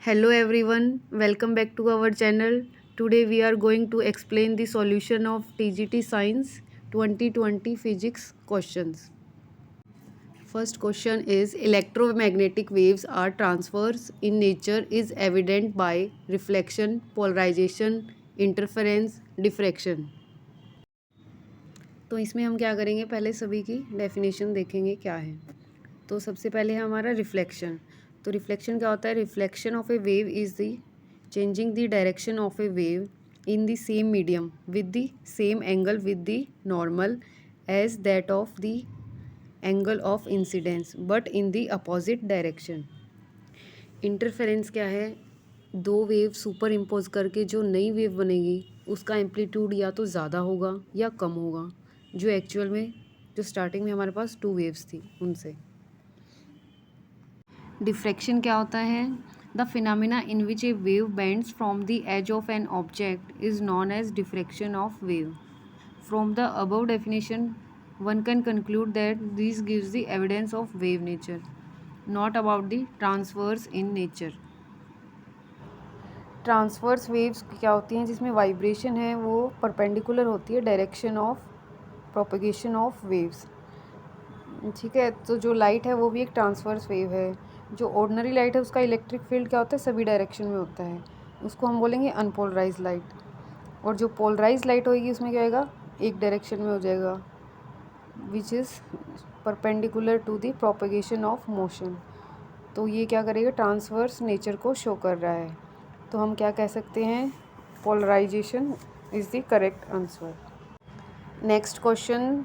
Hello everyone, welcome back to our channel. Today we are going to explain the solution of TGT Science 2020 Physics questions. First question is electromagnetic waves are transverse in nature is evident by reflection, polarization, interference, diffraction. तो इसमें हम क्या करेंगे, पहले सभी की definition देखेंगे क्या है। तो सबसे पहले है हमारा रिफ्लेक्शन। तो रिफ्लेक्शन क्या होता है? Reflection of a wave is the changing the direction of a wave in the same medium with the same angle with the normal as that of the angle of incidence but in the opposite direction. Interference क्या है? दो wave super impose करके जो नई wave बनेगी उसका amplitude या तो ज़्यादा होगा या कम होगा, जो एक्चुअल में जो स्टार्टिंग में हमारे पास टू वेव्स थी उनसे। डिफ्रैक्शन क्या होता है? The phenomena in which a wave bends from the edge of an object is known as diffraction of wave. From the above definition one can conclude that this gives the evidence of wave nature, not about the transverse in nature. Transverse waves क्या होती हैं? जिसमें vibration है वो perpendicular होती है direction of propagation of waves. ठीक है, तो जो लाइट है वो भी एक ट्रांसवर्स वेव है। जो ऑर्डिनरी लाइट है उसका इलेक्ट्रिक फील्ड क्या होता है? सभी डायरेक्शन में होता है, उसको हम बोलेंगे अनपोलराइज लाइट। और जो पोलराइज लाइट होगी उसमें क्या होगा? एक डायरेक्शन में हो जाएगा, which is perpendicular to the propagation of motion. तो ये क्या करेगा? ट्रांसवर्स नेचर को शो कर रहा है। तो हम क्या कह सकते हैं? Polarization is the correct answer. Next question,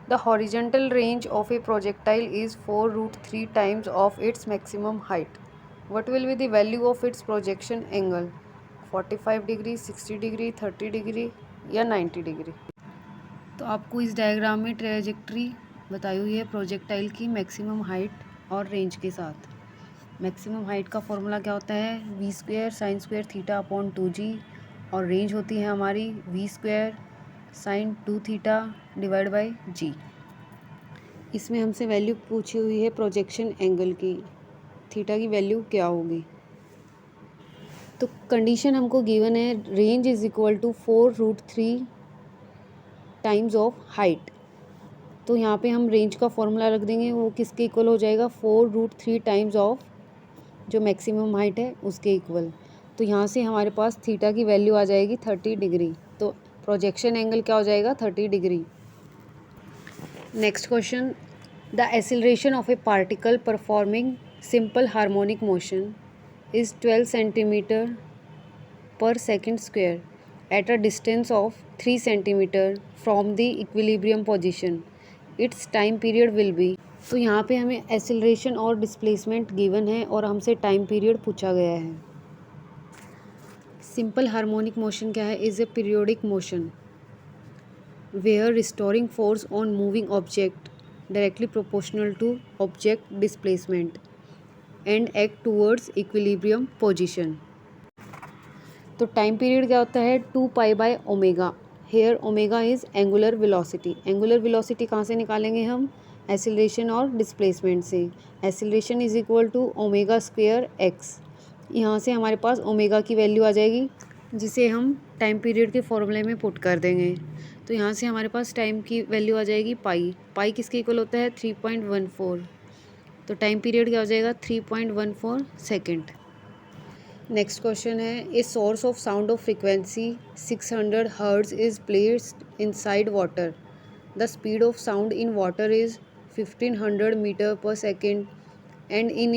the horizontal range of a projectile is 4√3 times of its maximum height. What will be the value of its projection angle? 45 degree, 60 degree, 30 degree या 90 degree. तो आपको इस diagram में trajectory बताई हुई है projectile की maximum height और रेंज के साथ। मैक्सिमम हाइट का फॉर्मूला क्या होता है? v² sin square theta upon 2g, और रेंज होती है हमारी v² sin 2 theta divide by g। इसमें हमसे वैल्यू पूछी हुई है प्रोजेक्शन एंगल की, थीटा की वैल्यू क्या होगी। तो कंडीशन हमको गिवन है, range is equal to 4√3 times of height. तो यहाँ पे हम रेंज का फॉर्मूला रख देंगे, वो किसके इक्वल हो जाएगा? 4√3 टाइम्स ऑफ जो मैक्सिमम हाइट है उसके इक्वल। तो यहाँ से हमारे पास थीटा की वैल्यू आ जाएगी 30 डिग्री। तो प्रोजेक्शन एंगल क्या हो जाएगा? 30 degree. Next question, the acceleration of a particle performing simple harmonic motion is 12 centimetre per second square at a distance of 3 centimetre from the equilibrium position. Its time period will be. तो यहाँ पे हमें acceleration और displacement given है और हमसे time period पूछा गया है। सिंपल हार्मोनिक मोशन क्या है? Is a periodic motion where restoring force on moving object directly proportional to object displacement and act towards equilibrium position. तो टाइम पीरियड क्या होता है? 2π/ओमेगा। Here omega is angular velocity. Angular velocity कहाँ से निकालेंगे हम? एक्सीलरेशन और डिस्प्लेसमेंट से। एक्सीलरेशन इज इक्वल टू ओमेगा² एक्स। यहाँ से हमारे पास ओमेगा की वैल्यू आ जाएगी, जिसे हम टाइम पीरियड के फॉर्मूले में पुट कर देंगे। तो यहाँ से हमारे पास टाइम की वैल्यू आ जाएगी पाई। पाई किसके इक्वल होता है? 3.14। तो टाइम पीरियड क्या हो जाएगा? 3.14 सेकेंड। नेक्स्ट क्वेश्चन है, a source of sound of frequency 600 hertz is placed inside water. The speed of sound in water is 1500 metre per second and in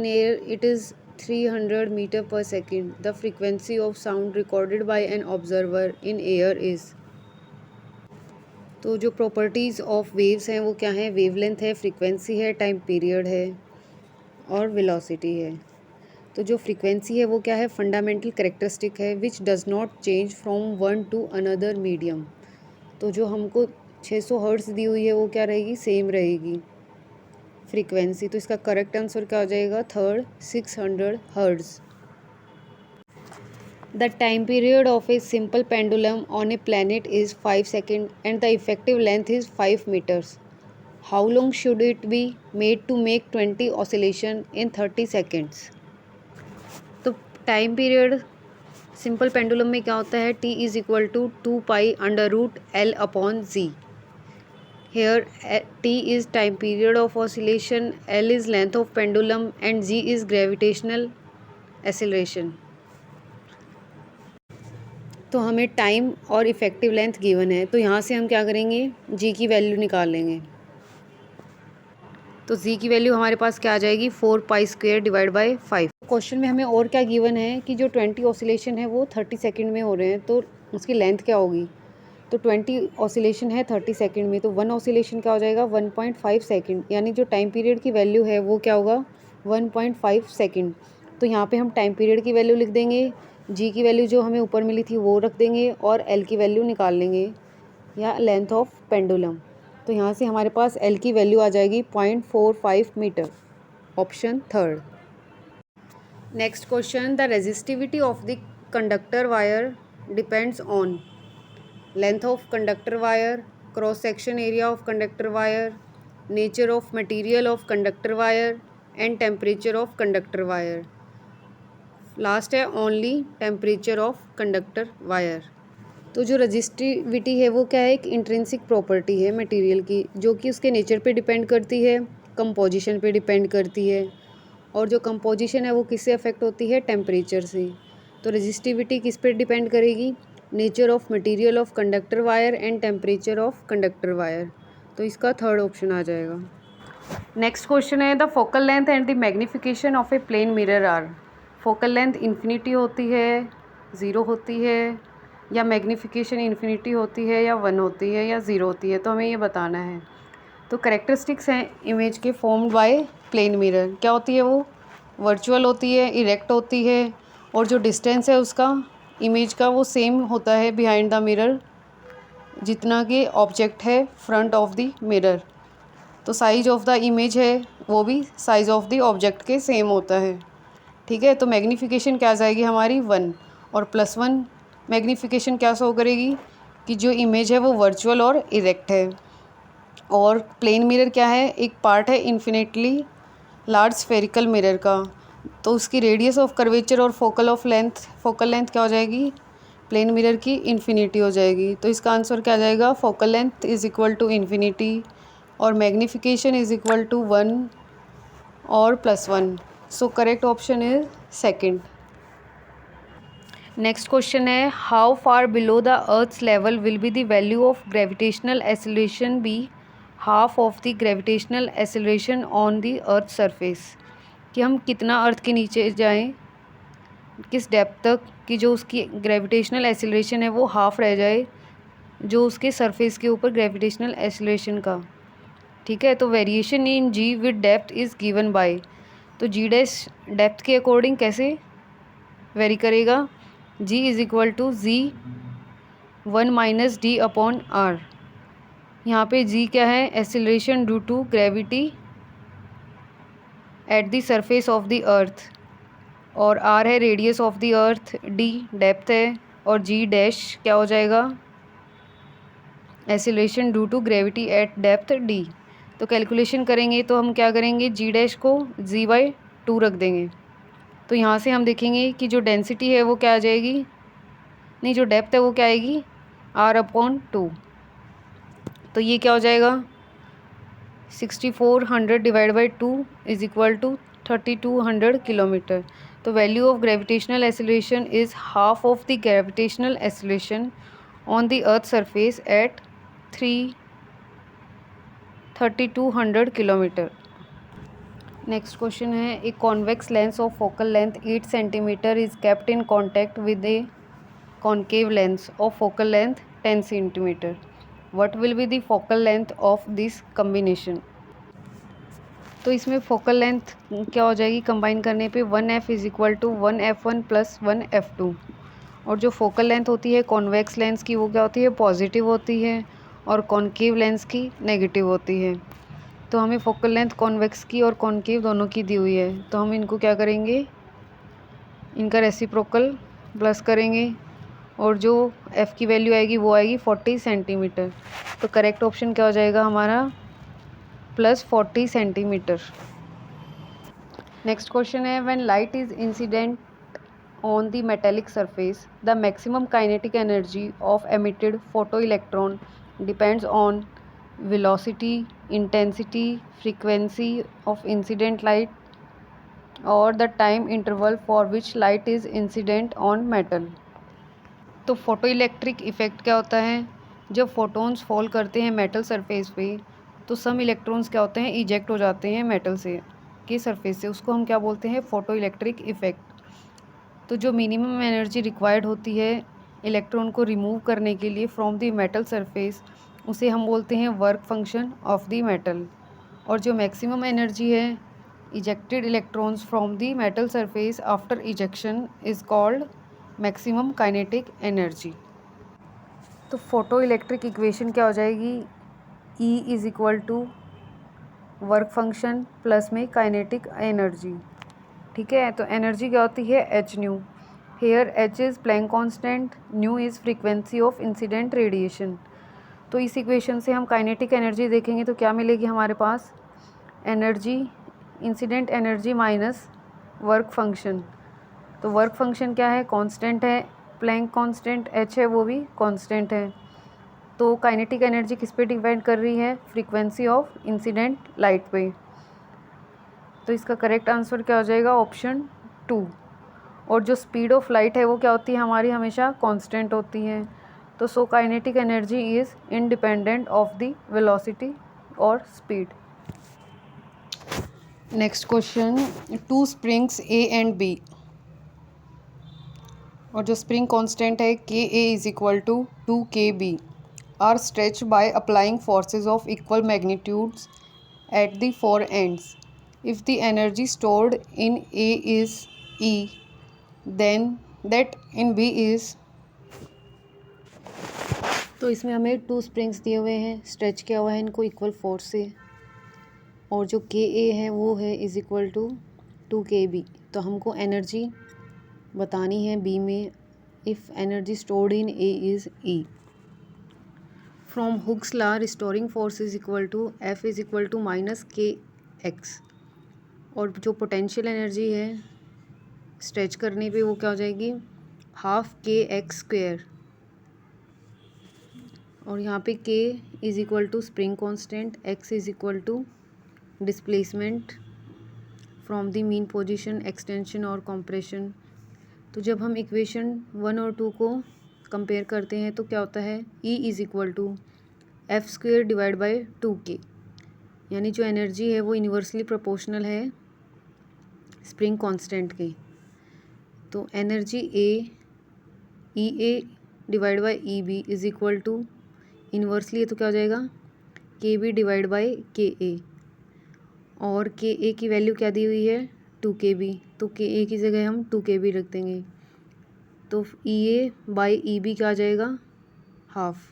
air it is 300 metre per second. The frequency of sound recorded by an observer in air is. तो जो properties of waves हैं वो क्या हैं? Wavelength है, frequency है, time period है और वेलोसिटी है। तो जो फ्रीक्वेंसी है वो क्या है? फंडामेंटल करेक्टरिस्टिक है which does not change from one to another medium. तो जो हमको 600 हर्ट्ज़ दी हुई है वो क्या रहेगी? सेम रहेगी फ्रीक्वेंसी। तो इसका करेक्ट आंसर क्या हो जाएगा? Third, 600 hertz. The time period of a simple pendulum on a planet is 5 second and the effective length is 5 metres. How long should it be made to make 20 oscillation in 30 seconds? Time period simple pendulum में क्या होता है, T is equal to 2π√L/z। Here T is time period of oscillation, L is length of pendulum and G is gravitational acceleration. तो हमें time और effective length given है, तो यहाँ से हम क्या करेंगे, G की वैल्यू निकाल लेंगे। तो G की वैल्यू हमारे पास क्या आ जाएगी, 4π² डिवाइड बाई 5। क्वेश्चन में हमें और क्या गिवन है कि जो 20 ऑसिलेशन है वो 30 सेकंड में हो रहे हैं, तो उसकी लेंथ क्या होगी। तो 20 ऑसिलेशन है 30 सेकंड में, तो 1 ऑसिलेशन क्या हो जाएगा 1.5 सेकंड, यानी जो टाइम पीरियड की वैल्यू है वो क्या होगा 1.5 सेकंड। तो यहाँ पे हम टाइम पीरियड की वैल्यू लिख देंगे, जी की वैल्यू जो हमें ऊपर मिली थी वो रख देंगे और एल की वैल्यू निकाल लेंगे, या लेंथ ऑफ पेंडुलम। तो यहाँ से हमारे पास एल की वैल्यू आ जाएगी 0.45 metre, option third. Next question, the resistivity of the conductor wire depends on length of conductor wire, cross section area of conductor wire, nature of material of conductor wire and temperature of conductor wire. Last है only temperature of conductor wire. तो जो resistivity है वो क्या है, एक intrinsic property है material की, जो कि उसके नेचर पे डिपेंड करती है, कंपोजिशन पे डिपेंड करती है, और जो कंपोजिशन है वो किससे अफेक्ट होती है, टेम्परेचर से। तो रजिस्टिविटी किस पे डिपेंड करेगी, nature of material of conductor wire and temperature of conductor wire. तो इसका थर्ड ऑप्शन आ जाएगा। नेक्स्ट क्वेश्चन है, the focal length and the magnification of a plane mirror are. Focal length infinity होती है, 0 होती है, या मैग्नीफिकेशन इन्फिनिटी होती है, या 1 होती है, या 0 होती है, तो हमें ये बताना है। तो करेक्टरिस्टिक्स हैं इमेज के फॉर्म्ड बाय प्लेन मिरर, क्या होती है वो, वर्चुअल होती है, इरेक्ट होती है, और जो डिस्टेंस है उसका इमेज का वो सेम होता है बिहाइंड द मिरर जितना कि ऑब्जेक्ट है फ्रंट ऑफ द मिरर। तो साइज ऑफ द इमेज है वो भी साइज ऑफ द ऑब्जेक्ट के सेम होता है, ठीक है। तो मैग्नीफिकेशन क्या आ जाएगी हमारी 1, और +1 मैग्नीफिकेशन क्या शो करेगी कि जो इमेज है वो वर्चुअल और इरेक्ट है। और प्लेन मिरर क्या है, एक पार्ट है इन्फिनिटली लार्ज स्फेरिकल मिरर का, तो उसकी रेडियस ऑफ कर्वेचर और फोकल लेंथ क्या हो जाएगी, प्लेन मिरर की इन्फिनिटी हो जाएगी। तो इसका आंसर क्या आ जाएगा, focal length is equal to infinity और मैग्नीफिकेशन इज़ इक्वल टू 1 और +1। So correct option is second. Next question है, how far below the earth's level will be the value of gravitational acceleration be half of the gravitational acceleration on the earth surface. कि हम कितना अर्थ के नीचे जाएं, किस depth तक कि जो उसकी ग्रेविटेशनल एक्सेलरेशन है वो हाफ रह जाए जो उसके सरफेस के ऊपर ग्रेविटेशनल एक्सेलरेशन का, ठीक है। तो variation in g with depth is given by, तो जी डैश डेप्थ के अकॉर्डिंग कैसे वेरी करेगा, g is equal to Z1 - D/R। यहाँ पे जी क्या है, acceleration due to gravity at the surface of the earth, और आर है radius of the earth, D depth है, और जी डैश क्या हो जाएगा, acceleration due to gravity at depth D. तो कैलकुलेशन करेंगे तो हम क्या करेंगे, जी डैश को Z/2 रख देंगे। तो यहाँ से हम देखेंगे कि जो डेंसिटी है वो क्या आ जाएगी, नहीं जो डेप्थ है वो क्या आएगी, R/2। तो ये क्या हो जाएगा, 6400 divide by 2 is equal to 3200 kilometre. तो value of gravitational acceleration is half of the gravitational acceleration on the earth surface at 3200 kilometre. Next question है, a convex lens of focal length 8 centimetre is kept in contact with a concave lens of focal length 10 centimetre. What will be the focal length of this combination. तो इसमें focal length क्या हो जाएगी, combine करने पे 1f is equal to 1f1 + 1f2। और जो focal length होती है कॉन्वेक्स लेंस की वो क्या होती है, पॉजिटिव होती है, और कॉन्केव लेंस की नेगेटिव होती है। तो हमें फोकल लेंथ कॉन्वेक्स की और कॉन्केव दोनों की दी हुई है, तो हम इनको क्या करेंगे, इनका रेसिप्रोकल प्लस करेंगे, और जो f की वैल्यू आएगी वो आएगी 40 सेंटीमीटर। तो करेक्ट ऑप्शन क्या हो जाएगा हमारा, +40 सेंटीमीटर। नेक्स्ट क्वेश्चन है, when light is incident on the metallic surface, the maximum kinetic energy of emitted photoelectron depends on velocity, intensity, frequency of incident light और the time interval for which light is incident on metal। तो photo electric effect क्या होता है, जब photons fall करते हैं metal surface पे तो सम इलेक्ट्रॉन्स क्या होते हैं, इजेक्ट हो जाते हैं मेटल से की सरफेस से, उसको हम क्या बोलते हैं, फोटो इलेक्ट्रिक इफ़ेक्ट। तो जो मिनिमम एनर्जी रिक्वायर्ड होती है इलेक्ट्रॉन को रिमूव करने के लिए फ्रॉम द मेटल सरफेस, उसे हम बोलते हैं work function of the metal. और जो मैक्सिमम एनर्जी है ejected electrons from the metal surface after ejection is called maximum kinetic energy. तो फोटो इलेक्ट्रिक इक्वेशन क्या हो जाएगी, E is equal to work function plus में काइनेटिक एनर्जी। ठीक है, तो एनर्जी क्या होती है, H nu. Here H is Planck constant, nu is frequency of incident radiation. तो इस इक्वेशन से हम काइनेटिक एनर्जी देखेंगे तो क्या मिलेगी हमारे पास, energy incident energy minus work function. तो वर्क फंक्शन क्या है, कांस्टेंट है, प्लैंक कांस्टेंट एच है वो भी कांस्टेंट है। तो काइनेटिक एनर्जी किस पे डिपेंड कर रही है, फ्रीक्वेंसी ऑफ इंसिडेंट लाइट पे। तो इसका करेक्ट आंसर क्या हो जाएगा, ऑप्शन 2। और जो स्पीड ऑफ लाइट है वो क्या होती है हमारी, हमेशा कांस्टेंट होती है। तो so kinetic energy is independent of the velocity और speed. Next question, two springs A and B और जो स्प्रिंग कांस्टेंट है K A is equal to 2kb are stretch by applying forces of equal magnitudes at the four ends. If the energy stored in A is E then that in B is. तो इसमें हमें two springs दिए हुए हैं, stretch किया हुआ है इनको इक्वल फोर्स से, और जो के ए है वो है इज़ इक्वल टू 2kb। तो हमको एनर्जी बतानी है बी में, if energy stored in A is E. From Hooke's law restoring force is equal to F is equal to minus K X. और जो पोटेंशियल एनर्जी है स्ट्रेच करने पे वो क्या हो जाएगी, हाफ के एक्स स्क्वेयर। और यहाँ पे K is equal to spring constant, X is equal to displacement from the mean position, extension और कंप्रेशन। तो जब हम इक्वेशन 1 और 2 को कंपेयर करते हैं तो क्या होता है, E is equal to F square divide by 2k, यानी जो एनर्जी है वो इन्वर्सली प्रोपोर्शनल है स्प्रिंग कांस्टेंट के। तो energy E A divide by E B is equal to inversely है तो क्या हो जाएगा, के बी डिवाइड बाई के ए। और के ए की वैल्यू क्या दी हुई है, 2kb, तो के ए की जगह हम 2kb रख देंगे। तो ई ए बाई ई बी क्या आ जाएगा, हाफ।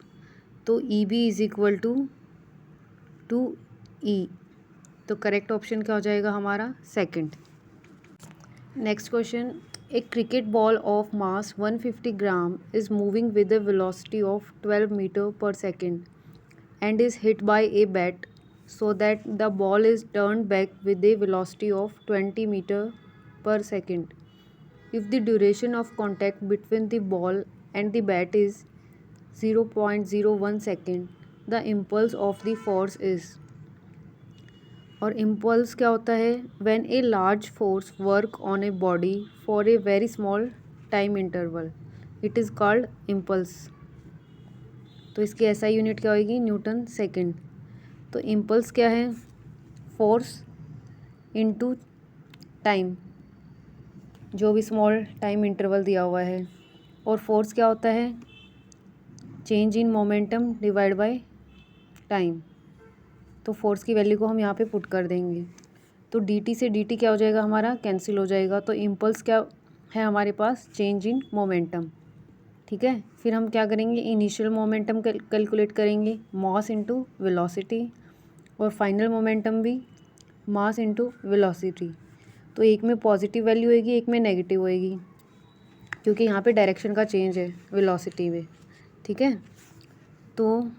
तो E B is equal to 2e। तो करेक्ट ऑप्शन क्या हो जाएगा हमारा, second. Next question, a cricket ball of mass 150 gram is moving with a velocity of 12 meter per second and is hit by a bat so that the ball is turned back with a velocity of 20 meter per second. If the duration of contact between the ball and the bat is 0.01 second, the impulse of the force is। और impulse क्या होता है, when a large force work on a body for a very small time interval it is called impulse. तो इसकी SI unit क्या होगी, Newton second. तो impulse क्या है, फोर्स इनटू टाइम, जो भी स्मॉल टाइम इंटरवल दिया हुआ है। और फोर्स क्या होता है, change in momentum divide by time. तो फोर्स की वैल्यू को हम यहाँ पे पुट कर देंगे तो dt से dt क्या हो जाएगा हमारा, कैंसिल हो जाएगा। तो इम्पल्स क्या है हमारे पास, चेंज इन मोमेंटम। ठीक है, फिर हम क्या करेंगे, इनिशियल मोमेंटम कैलकुलेट करेंगे, मास इनटू वेलोसिटी, और फाइनल मोमेंटम भी मास इनटू वेलोसिटी। तो एक में पॉजिटिव वैल्यू होएगी, एक में नेगेटिव होएगी, क्योंकि यहाँ पे डायरेक्शन का चेंज है वेलोसिटी में। ठीक है, तो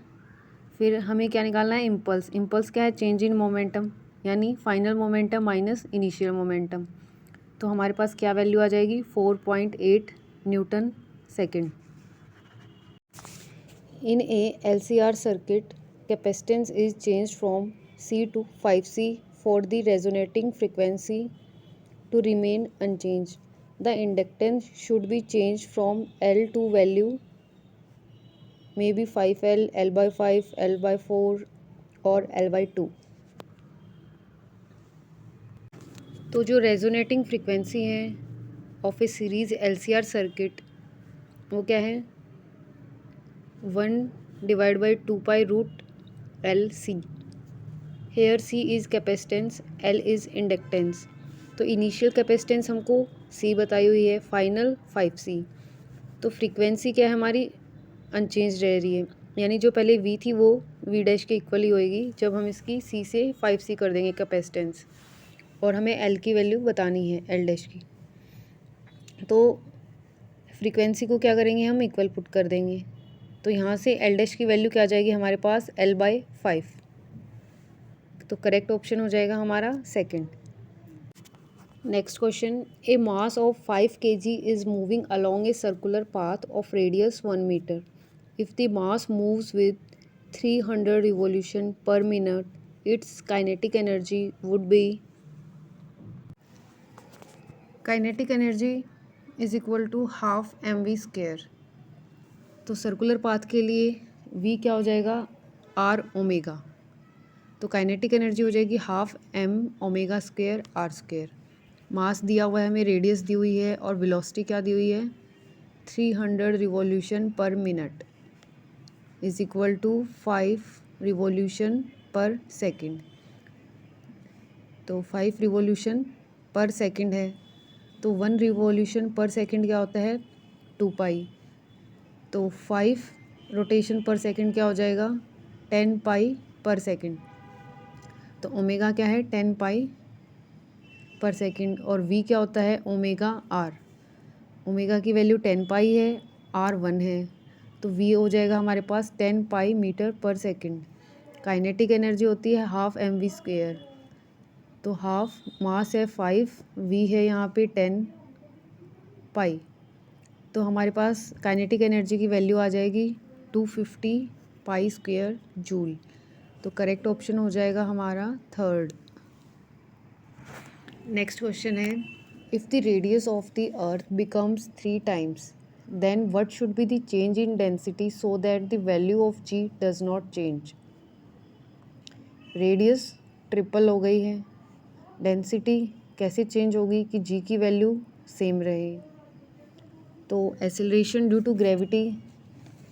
फिर हमें क्या निकालना है, इम्पल्स। इम्पल्स क्या है, चेंज इन मोमेंटम, यानी final momentum minus initial momentum. तो हमारे पास क्या वैल्यू आ जाएगी 4.8 Newton second. In A LCR circuit capacitance is change from C to 5C for the resonating frequency to remain unchanged. The inductance should be changed from L to value maybe 5L, L by 5, L by 4 और L by 2. तो जो resonating frequency है of a series LCR circuit वो क्या है 1/2π√L C. Here C is capacitance, L is inductance. तो initial capacitance हमको C बताई हुई है, फाइनल 5C। तो फ्रीक्वेंसी क्या है हमारी अनचेंज रह रही है, यानी जो पहले V थी वो V डैश के इक्वल ही होएगी जब हम इसकी C से 5C कर देंगे कैपेसिटेंस, और हमें L की वैल्यू बतानी है L डैश की। तो फ्रीक्वेंसी को क्या करेंगे हम इक्वल पुट कर देंगे, तो यहाँ से L डैश की वैल्यू क्या आ जाएगी हमारे पास L/5। तो करेक्ट ऑप्शन हो जाएगा हमारा second. Next question, a mass of 5 kg is moving along a circular path of radius 1 metre. If the mass moves with 300 revolution per minute, its kinetic energy would be. Kinetic energy is equal to half mv²। तो circular path के लिए v क्या हो जाएगा r omega. तो kinetic energy हो जाएगी half m⍵² r²। मास दिया हुआ है हमें, रेडियस दी हुई है और वेलोसिटी क्या दी हुई है 300 revolution per minute is equal to 5 revolution per second. तो 5 रिवॉल्यूशन पर सेकंड है, तो 1 रिवॉल्यूशन पर सेकंड क्या होता है 2π। तो 5 रोटेशन पर सेकंड क्या हो जाएगा 10π पर सेकंड। तो ओमेगा क्या है 10π पर सेकंड, और v क्या होता है ओमेगा r। ओमेगा की वैल्यू 10π है, r 1 है, तो v हो जाएगा हमारे पास 10π मीटर पर सेकंड। काइनेटिक एनर्जी होती है हाफ mv²। तो हाफ मास है 5, v है यहाँ पे 10π, तो हमारे पास काइनेटिक एनर्जी की वैल्यू आ जाएगी 250π² जूल। तो करेक्ट ऑप्शन हो जाएगा हमारा थर्ड। नेक्स्ट क्वेश्चन है, if the radius of the earth becomes 3 times then what should be the change in density so that the value of g does not change. Radius triple हो गई है, density कैसे change होगी कि g की value same रहे। तो acceleration due to gravity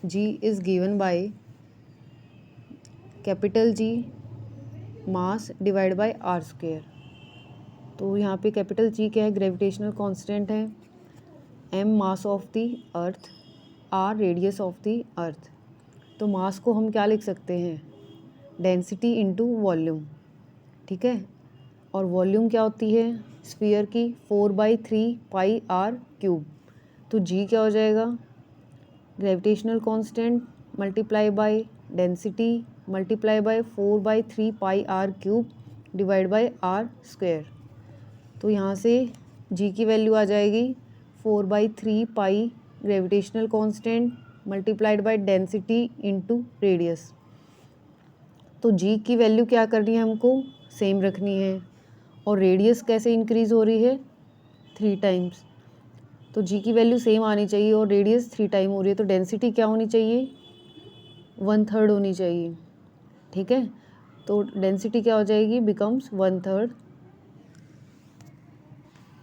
g is given by capital G mass divide by r²। तो यहाँ पे कैपिटल G क्या है ग्रेविटेशनल कांस्टेंट है, m mass of the earth, r radius of the earth. तो मास को हम क्या लिख सकते हैं डेंसिटी इनटू वॉल्यूम, ठीक है। और वॉल्यूम क्या होती है स्फीयर की 4/3πr³। तो g क्या हो जाएगा gravitational constant multiply by density multiply by 4/3πr³ divide by r²। तो यहाँ से g की वैल्यू आ जाएगी 4/3π gravitational constant multiplied by density into radius. तो g की वैल्यू क्या करनी है हमको सेम रखनी है, और रेडियस कैसे इंक्रीज़ हो रही है 3 times। तो g की वैल्यू सेम आनी चाहिए और रेडियस 3 टाइम हो रही है, तो डेंसिटी क्या होनी चाहिए 1/3 होनी चाहिए, ठीक है। तो डेंसिटी क्या हो जाएगी बिकम्स 1/3।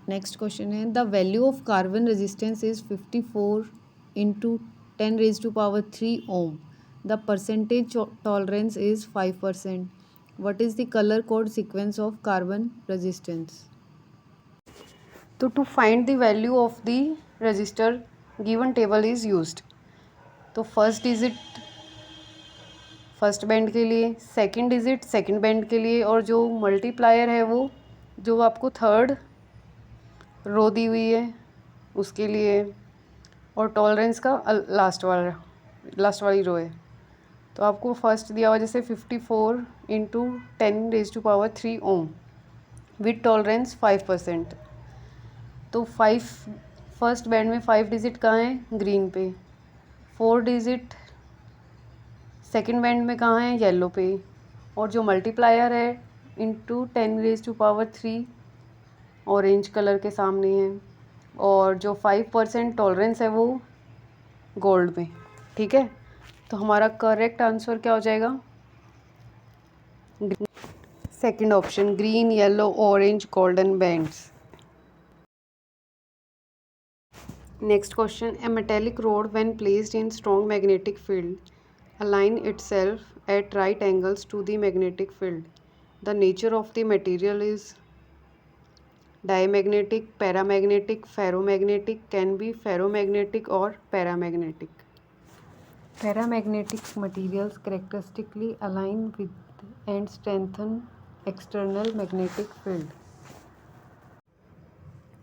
नेक्स्ट क्वेश्चन है, the value of carbon resistance is 54 × 10⁻³ ohm. The percentage tolerance is 5%। What is the colour code sequence of carbon resistance. तो to find the value of the register given table is used. तो first digit first band के लिए, second digit second band के लिए, और जो multiplier है वो जो आपको थर्ड रो दी हुई है उसके लिए, और टॉलरेंस का लास्ट वाली रो है। तो आपको फर्स्ट दिया हुआ जैसे 54 × 10⁻³ ओम विथ टॉलरेंस 5%। तो 5 फर्स्ट बैंड में 5 डिजिट कहाँ हैं, ग्रीन पे, 4 डिजिट सेकंड बैंड में कहाँ है, येलो पे, और जो मल्टीप्लायर है इंटू 10⁻³ ऑरेंज कलर के सामने है, और जो 5% टॉलरेंस है वो गोल्ड में। ठीक है, तो हमारा करेक्ट आंसर क्या हो जाएगा, second option, green yellow orange golden bands. Next question, A metallic road when placed in strong magnetic field align itself at right angles to the magnetic field. The nature of the material is diamagnetic, paramagnetic, ferromagnetic, can be ferromagnetic or paramagnetic. Paramagnetic materials characteristically align with and strengthen external magnetic field,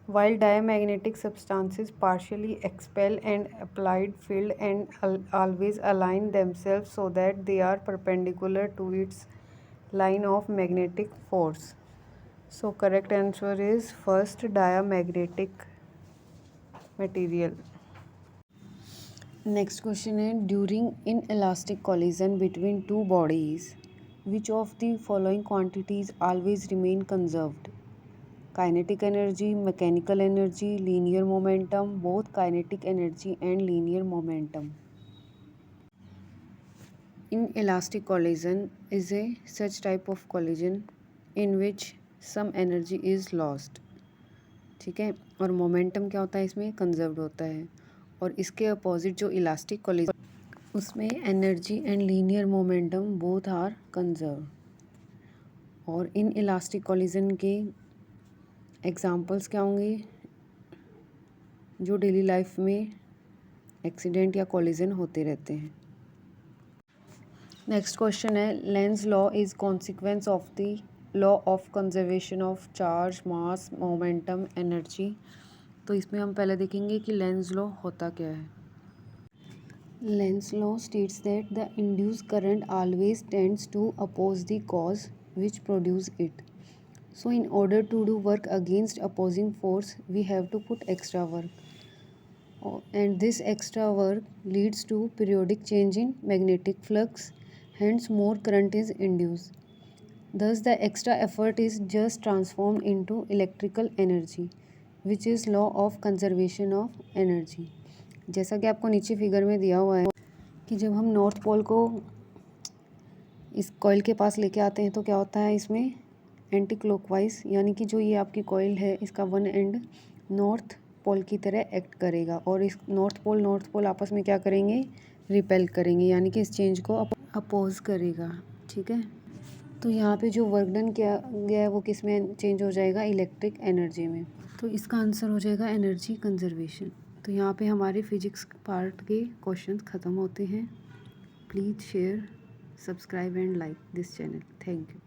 while diamagnetic substances partially expel an applied field and always align themselves so that they are perpendicular to its line of magnetic force. So correct answer is first, diamagnetic material. Next question है, during inelastic collision between two bodies, which of the following quantities always remain conserved? Kinetic energy, mechanical energy, linear momentum, both kinetic energy and linear momentum. Inelastic collision is a such type of collision in which some energy is lost. ठीक है, और momentum क्या होता है, इसमें conserved होता है, और इसके अपोजिट जो इलास्टिक कॉलिजन उसमें energy and linear momentum both are conserve. और इन इलास्टिक कॉलिजन के एग्जांपल्स क्या होंगे, जो डेली लाइफ में एक्सीडेंट या कॉलिजन होते रहते हैं। नेक्स्ट क्वेश्चन है, Lenz law is consequence of the law of conservation of charge, mass, momentum, energy. तो इसमें हम पहले देखेंगे कि लेंज लॉ होता क्या है। Lenz law states that the induced current always tends to oppose the cause which produce it. So in order to do work against opposing force, we have to put extra work. And this extra work leads to periodic change in magnetic flux, hence more current is induced. Thus the extra effort is just transformed into electrical energy, which is law of conservation of energy. जैसा कि आपको नीचे figure में दिया हुआ है कि जब हम नॉर्थ पोल को इस कॉइल के पास लेके आते हैं तो क्या होता है, इसमें एंटी क्लॉकवाइज, यानी कि जो ये आपकी कॉइल है इसका वन एंड नॉर्थ पोल की तरह एक्ट करेगा, और इस नॉर्थ पोल आपस में क्या करेंगे, रिपेल करेंगे, यानी कि इस चेंज को अपोज करेगा। ठीक है, तो यहाँ पे जो वर्क डन किया गया है वो किस में चेंज हो जाएगा, इलेक्ट्रिक एनर्जी में। तो इसका आंसर हो जाएगा एनर्जी कंजर्वेशन। तो यहाँ पे हमारे फिजिक्स पार्ट के क्वेश्चंस ख़त्म होते हैं। Please share, subscribe and like this channel. Thank you.